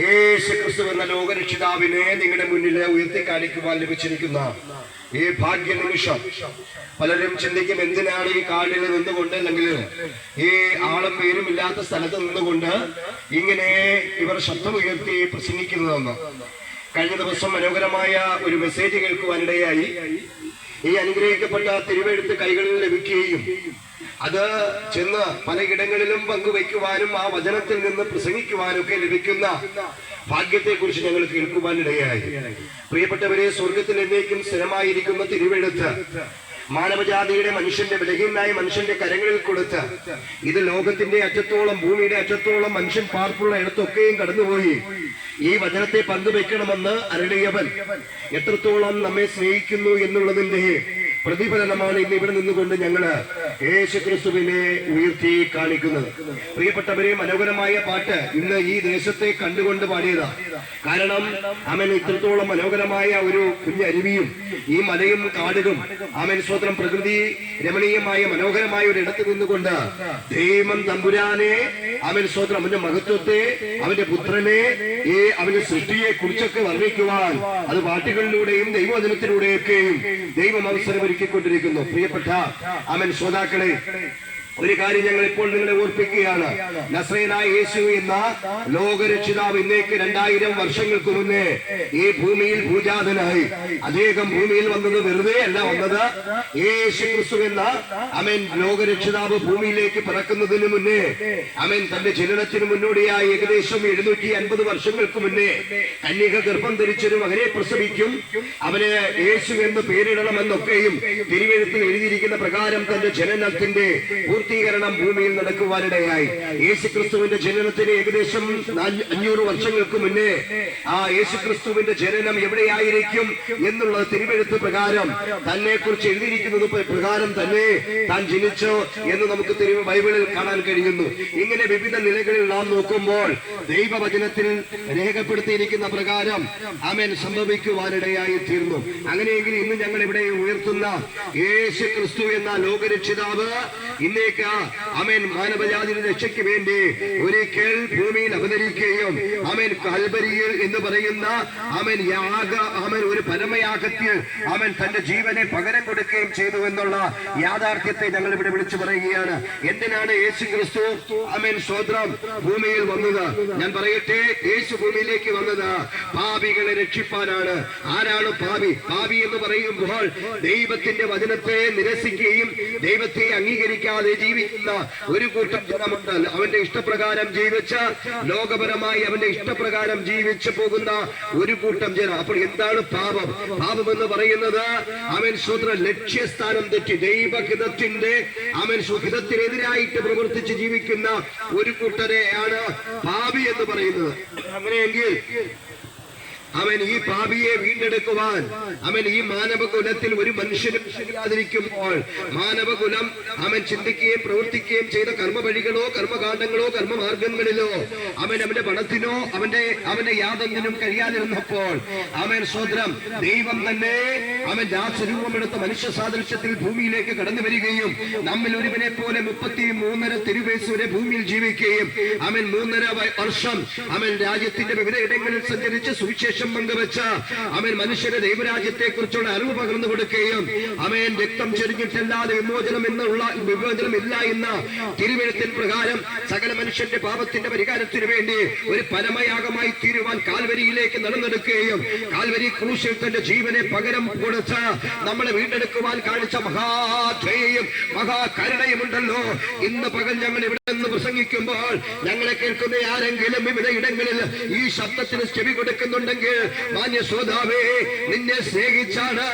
യേശുക്രിസ്തു എന്ന ലോകരക്ഷിതാവിനെ നിങ്ങളുടെ മുന്നിൽ ഉയർത്തി കാണിക്കുവാൻ ലഭിച്ചിരിക്കുന്ന ഈ ഭാഗ്യ നിമിഷം പലരും ചിന്തിക്കും, എന്തിനാണ് ഈ കാടിൽ നിന്നുകൊണ്ട് അല്ലെങ്കിൽ ഈ ആളും പേരും ഇല്ലാത്ത സ്ഥലത്ത് നിന്നുകൊണ്ട് ഇങ്ങനെ ഇവർ ശബ്ദമുയർത്തി പ്രസംഗിക്കുന്നതെന്ന്. കഴിഞ്ഞ ദിവസം മനോഹരമായ ഒരു മെസ്സേജ് കേൾക്കുവാനിടയായി. ഈ അനുഗ്രഹിക്കപ്പെട്ട തിരുവെഴുത്ത് കൈകളിൽ ലഭിക്കുകയും അത് ചെന്ന് പലയിടങ്ങളിലും പങ്കുവയ്ക്കുവാനും ആ വചനത്തിൽ നിന്ന് പ്രസംഗിക്കുവാനും ഒക്കെ ലഭിക്കുന്ന ഭാഗ്യത്തെ കുറിച്ച് ഞങ്ങൾ കേൾക്കുവാനിടയായി. പ്രിയപ്പെട്ടവരെ, സ്വർഗത്തിൽ എന്നേക്കും സ്ഥിരമായിരിക്കുന്ന തിരുവെഴുത്ത് മാനവജാതിയുടെ മനുഷ്യന്റെ ബലഹീനായ മനുഷ്യന്റെ കരങ്ങളിൽ കൊടുത്ത് ഇത് ലോകത്തിന്റെ അറ്റത്തോളം ഭൂമിയുടെ അറ്റത്തോളം മനുഷ്യൻ പാർപ്പുള്ള ഇടത്തൊക്കെയും കടന്നുപോയി ഈ വചനത്തെ പങ്കുവെക്കണമെന്ന് അരുളിയവൻ എത്രത്തോളം നമ്മെ സ്നേഹിക്കുന്നു എന്നുള്ളതിന്റെ പ്രതിഫലനമാണ് ഇന്ന് ഇവിടെ നിന്നുകൊണ്ട് ഞങ്ങള് യേശുക്രിസ്തുവിനെ ഉയർത്തി കാണിക്കുന്നത്. പ്രിയപ്പെട്ടവരെ, മനോഹരമായ പാട്ട് ഇന്ന് ഈ ദേശത്തെ കണ്ടുകൊണ്ട് പാടിയതാണ്. കാരണം അവൻ ഇത്രത്തോളം മനോഹരമായ ഒരു കുഞ്ഞരുവിയും ഈ മലയും കാടും അവൻ സ്വതന്ത്രം പ്രകൃതി രമണീയമായ മനോഹരമായ ഒരു ഇടത്ത് നിന്നുകൊണ്ട് ദൈവം തമ്പുരാനെ അവൻ സ്വതന്ത്രം അവന്റെ മഹത്വത്തെ അവന്റെ പുത്രനെ അവന്റെ സൃഷ്ടിയെ കുറിച്ചൊക്കെ വർണ്ണിക്കുവാൻ അത് പാട്ടുകളിലൂടെയും ദൈവവചനത്തിലൂടെയൊക്കെയും ദൈവം അവസരം ഒരുക്കിക്കൊണ്ടിരിക്കുന്നു. പ്രിയപ്പെട്ട അവൻ ശ്രോതാക്കളെ, ഒരു കാര്യം ഞങ്ങൾ ഇപ്പോൾ നിങ്ങളെ ഓർപ്പിക്കുകയാണ്. നസ്രയനായ യേശു എന്ന ലോകരക്ഷിതാവ് ഇന്നേക്ക് 2000 വർഷങ്ങൾക്ക് മുന്നേ ഈ ഭൂമിയിൽ ഭൂജാതനായി. അദ്ദേഹം ഭൂമിയിൽ വന്നത് വെറുതെ അല്ല വന്നത്. യേശു ക്രിസ്തു എന്ന അവൻ ലോകരക്ഷിതാവ് ഭൂമിയിലേക്ക് പിറക്കുന്നതിന് മുന്നേ അവൻ തന്റെ ജനനത്തിന് മുന്നോടിയായി ഏകദേശം 750 വർഷങ്ങൾക്ക് മുന്നേ കന്യക ഗർഭം ധരിച്ചൊരു മകനെ പ്രസവിക്കും, അവന് യേശു എന്ന് പേരിടണമെന്നൊക്കെയും തിരുവെഴുത്തിൽ എഴുതിയിരിക്കുന്ന പ്രകാരം തന്റെ ജനനത്തിന്റെ പൂർത്തീകരണം ഭൂമിയിൽ നടക്കുവാനിടയായി. യേശുക്രിസ്തുവിന്റെ ജനനത്തിന് ഏകദേശം 500 വർഷങ്ങൾക്ക് മുന്നേ ആ യേശുക്രിസ്തുവിന്റെ ജനനം എവിടെയായിരിക്കും എന്നുള്ളത് തിരുവെഴുത്ത് പ്രകാരം തന്നെ കുറിച്ച് എഴുതിയിരിക്കുന്നത് പ്രകാരം തന്നെ താൻ ജനിച്ചു എന്ന് നമുക്ക് ബൈബിളിൽ കാണാൻ കഴിയുന്നു. ഇങ്ങനെ വിവിധ നിലകളിൽ നാം നോക്കുമ്പോൾ ദൈവവചനത്തിൽ രേഖപ്പെടുത്തിയിരിക്കുന്ന പ്രകാരം ആമേൻ സംഭവിക്കുവാനിടയായി തീർന്നു. അങ്ങനെയെങ്കിൽ ഇന്ന് ഞങ്ങൾ ഇവിടെ ഉയർത്തുന്ന യേശുക്രിസ്തു എന്ന ലോകരക്ഷിതാവ് ഇന്നേക്ക് ആമേൻ മാനവജാതിയുടെ രക്ഷയ്ക്ക് വേണ്ടി ഒരിക്കൽ ഭൂമിയിൽ അവതരിക്കുകയും ആമേൻ കാൽവരിയിൽ എന്ന് പറയുന്ന ആമേൻ ഒരു പരമയാഗത്തിൽ ആമേൻ തന്റെ ജീവനെ പകരം കൊടുക്കുകയും ചെയ്തു എന്നുള്ള യാഥാർത്ഥ്യത്തെ ഞങ്ങൾ ഇവിടെ വിളിച്ചു പറയുകയാണ്. എന്തിനാണ് യേശു ക്രിസ്തു ആമേൻ സ്വതന്ത്രം ഭൂമിയിൽ വന്നത്? ഞാൻ പറയട്ടെ, യേശു ഭൂമിയിലേക്ക് വന്നത് പാപികളെ രക്ഷിപ്പാനാണ്. ആരാണ് പാപി? പാപി എന്ന് പറയുമ്പോൾ ദൈവത്തിന്റെ വചനത്തെ നിരസിക്കുകയും ദൈവത്തെ അംഗീകരിക്കാതെ ജീവിക്കുന്ന ഒരു കൂട്ടം ജനമുണ്ട്. അവന്റെ ഇഷ്ടപ്രകാരം ജീവിച്ച് ലോകപരമായി അവന്റെ ഇഷ്ടപ്രകാരം ജീവിച്ചു പോകുന്ന ഒരു കൂട്ടം ജനം. അപ്പോൾ എന്താണ് പാപം? പാപം എന്ന് പറയുന്നത് അവൻ ലക്ഷ്യസ്ഥാനം തെറ്റി ദൈവഹിതത്തിന്റെ അവൻ സുഹിതത്തിനെതിരായിട്ട് പ്രവർത്തിച്ച് ജീവിക്കുന്ന ഒരു കൂട്ടരെയാണ് പാപി എന്ന് പറയുന്നത്. അങ്ങനെയെങ്കിൽ അവൻ ഈ പാപിയെ വീണ്ടെടുക്കുവാൻ അവൻ ഈ മാനവകുലത്തിൽ ഒരു മനുഷ്യനും ശരിയാതിരിക്കുമ്പോൾ മാനവകുലം അവൻ ചിന്തിക്കുകയും പ്രവർത്തിക്കുകയും ചെയ്ത കർമ്മവഴികളോ കർമ്മകാണ്ഡങ്ങളോ കർമ്മമാർഗങ്ങളിലോ അവന്റെ പണത്തിനോ അവന്റെ യാതൊന്നിനും കഴിയാതിരുന്നപ്പോൾ അവൻ സ്വതന്ത്രം ദൈവം തന്നെ അവൻ രാജരൂപമെടുത്ത മനുഷ്യ സാദൃശ്യത്തിൽ ഭൂമിയിലേക്ക് കടന്നു വരികയും നമ്മിൽ ഒരുവനെ പോലെ 33.5 തിരുവയസ്സ് വരെ ഭൂമിയിൽ ജീവിക്കുകയും അവൻ 3.5 വർഷം അവൻ രാജ്യത്തിന്റെ വിവിധ ഇടങ്ങളിൽ സഞ്ചരിച്ച് സുവിശേഷം പങ്കുവെച്ച് അവൻ മനുഷ്യരെ ദൈവരാജ്യത്തെ കുറിച്ചുള്ള അറിവ് പകർന്നു കൊടുക്കുകയും അവൻ രക്തം ചൊരിഞ്ഞിട്ടല്ലാതെ വിമോചനം ഇല്ല എന്ന തിരുവെഴുത്തിൻ പ്രകാരം സകല മനുഷ്യന്റെ പാപത്തിന്റെ പരിഹാരത്തിന് വേണ്ടി ഒരു പരമയാഗമായി തീരുവാൻ കാൽവരിയിലേക്ക് നടന്നെടുക്കുകയും കാൽവരി ക്രൂശിൽ തന്റെ ജീവനെ പകരം കൊടുത്ത് നമ്മളെ വീണ്ടെടുക്കുവാൻ കാണിച്ച മഹാധൈര്യം മഹാകരുണയും ഉണ്ടല്ലോ. ഇന്ന് പകൽ ഞങ്ങൾ ഇവിടെ നിന്ന് പ്രസംഗിക്കുമ്പോൾ ഞങ്ങളെ കേൾക്കുന്ന ആരെങ്കിലും വിവിധ ഇടങ്ങളിൽ ഈ ശബ്ദത്തിന് ചെവി കൊടുക്കുന്നുണ്ടെങ്കിൽ മാന്യ ശ്രോതാവേ, നിന്നെ സ്നേഹിച്ചാണ്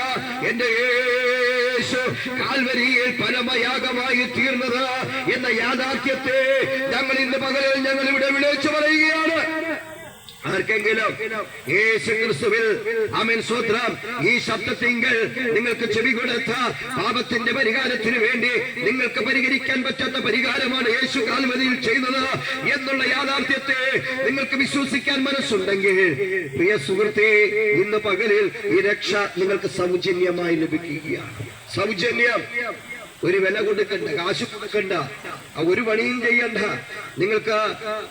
എന്റെ യേശു കാൽവരിയിൽ പരമയാഗമായി തീർന്നത് എന്ന യാഥാർത്ഥ്യത്തെ ഞങ്ങൾ ഇന്ന് പകലിൽ ഞങ്ങൾ ഇവിടെ വിളിച്ചു പറയുകയാണ്. ആർക്കെങ്കിലും യേശു ക്രിസ്തുവിൽ ആമേൻ സ്വതന്ത്രം ഈ ശബ്ദത്തിങ്കൽ നിങ്ങൾക്ക് ചെവി കൊടുത്ത പാപത്തിന്റെ പരിഹാരത്തിന് വേണ്ടി നിങ്ങൾക്ക് പരിഹരിക്കാൻ പറ്റാത്ത പരിഹാരമാണ് യേശു കാൽവരിയിൽ ചെയ്യുന്നത് എന്നുള്ള യാഥാർത്ഥ്യത്തെ നിങ്ങൾക്ക് വിശ്വസിക്കാൻ മനസ്സുണ്ടെങ്കിൽ പ്രിയ സുഹൃത്തേ, ഇന്ന് പകലിൽ ഈ രക്ഷ നിങ്ങൾക്ക് സൗജന്യമായി ലഭിക്കുകയാണ്. സൗജന്യം. ഒരു വില കൊടുക്കണ്ട, കാശ് കൊടുക്കണ്ട, ഒരു പണിയും ചെയ്യണ്ട. നിങ്ങൾക്ക്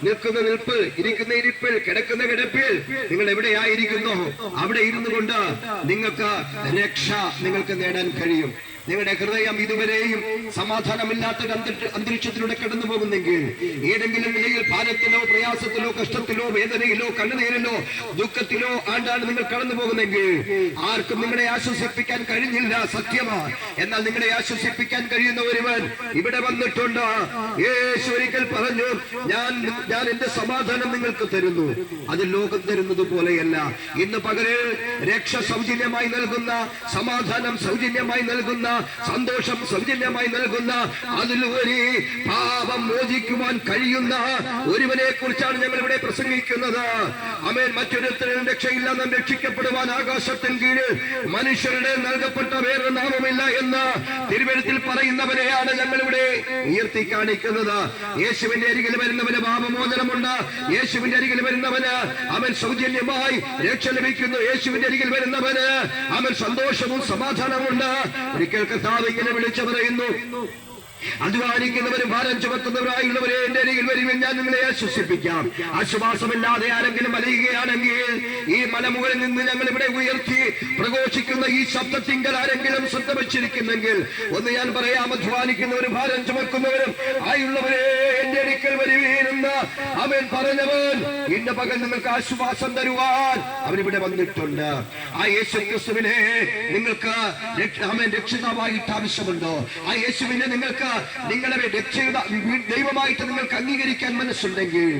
നിൽക്കുന്ന നിൽപ്പിൽ, ഇരിക്കുന്ന ഇരിപ്പിൽ, കിടക്കുന്ന കിടപ്പിൽ നിങ്ങൾ എവിടെയായിരിക്കുന്നോ അവിടെ ഇരുന്നു കൊണ്ട് നിങ്ങൾക്ക് രക്ഷ നിങ്ങൾക്ക് നേടാൻ കഴിയും. നിങ്ങളുടെ ഹൃദയം ഇതുവരെയും സമാധാനമില്ലാത്ത അന്തരീക്ഷത്തിലൂടെ കടന്നു പോകുന്നെങ്കിൽ, ഏതെങ്കിലും നിലയിൽ ഭാരത്തിലോ പ്രയാസത്തിലോ കഷ്ടത്തിലോ വേദനയിലോ കണ്ണുനീരിലോ ദുഃഖത്തിലോ ആണ്ടാണ് നിങ്ങൾ കടന്നു പോകുന്നെങ്കിൽ ആർക്കും നിങ്ങളെ ആശ്വസിപ്പിക്കാൻ കഴിഞ്ഞില്ല, സത്യമാണ്. എന്നാൽ നിങ്ങളെ ആശ്വസിപ്പിക്കാൻ കഴിയുന്ന ഒരുവൻ ഇവിടെ വന്നിട്ടുണ്ട്. യേശു ഒരിക്കൽ പറഞ്ഞു, ഞാൻ എന്റെ സമാധാനം നിങ്ങൾക്ക് തരുന്നു, അത് ലോകം തരുന്നത് പോലെയല്ല. ഇന്ന് പകലിൽ രക്ഷ സൗജന്യമായി നൽകുന്ന, സമാധാനം സൗജന്യമായി നൽകുന്ന, സന്തോഷം സൗജന്യമായി നൽകുന്ന, അതിലുപരി പാപം മോചിക്കുവാൻ കഴിയുന്ന ഒരുവനെ കുറിച്ചാണ് ഞങ്ങൾ ഇവിടെ പ്രസംഗിക്കുന്നത്. ആമേൻ. മറ്റൊരുത്തരും രക്ഷയില്ല, നാം രക്ഷിക്കപ്പെടുവാൻ ആകാശത്തിന് കീഴിൽ മനുഷ്യരുടെ നൽകപ്പെട്ട വേറെ നാമമില്ല എന്ന് തിരുവെഴുത്തിൽ പറയുന്നവരെയാണ് ഞങ്ങൾ ഇവിടെ ഉയർത്തി കാണിക്കുന്നത്. യേശുവിന്റെ അരികിൽ വരുന്നവന് പാപമോചനമുണ്ട്. യേശുവിന്റെ അരികിൽ വരുന്നവന് അവൻ സൗജന്യമായി രക്ഷ ലഭിക്കുന്നു. യേശുവിന്റെ അരികിൽ വരുന്നവന് അവൻ സന്തോഷവും സമാധാനമുണ്ട്. ഒരിക്കൽ കർത്താവ് ഇങ്ങനെ വിളിച്ചു പറയുന്നു, അധ്വാനിക്കുന്നവരും ഭാരം ചുമക്കുന്നവരായുള്ളവരെ എന്റെ അരികിൽ വരുമെന്ന് ഞാൻ നിങ്ങളെ ആശ്വസിപ്പിക്കാം. ആശ്വാസമില്ലാതെ ആരെങ്കിലും വലയുകയാണെങ്കിൽ ഈ മലമുകളിൽ നിന്ന് ഞങ്ങൾ ഇവിടെ ഉയർത്തി പ്രഘോഷിക്കുന്ന ഈ ശബ്ദത്തിങ്കൽ ആരെങ്കിലും ശ്രദ്ധ വച്ചിരിക്കുന്നെങ്കിൽ ഒന്ന് ഞാൻ പറയാം, അധ്വാനിക്കുന്നവരും ഭാരം ചുമക്കുന്നവരും ആയുള്ളവരെ എന്റെ അടുക്കൽ വരുവീരെന്ന് അവൻ പറഞ്ഞവൻ ഇന്ന പകൽ നിങ്ങൾക്ക് ആശ്വാസം തരുവാൻ അവനിവിടെ വന്നിട്ടുണ്ട്. ആ യേശു ക്രിസ്തുവിനെ നിങ്ങൾക്ക് രക്ഷിതാവായിട്ട് ആവശ്യമുണ്ടോ? ആ യേശുവിനെ നിങ്ങൾക്ക് നിങ്ങളെ ദൈവമായിട്ട് നിങ്ങൾക്ക് അംഗീകരിക്കാൻ മനസ്സുണ്ടെങ്കിൽ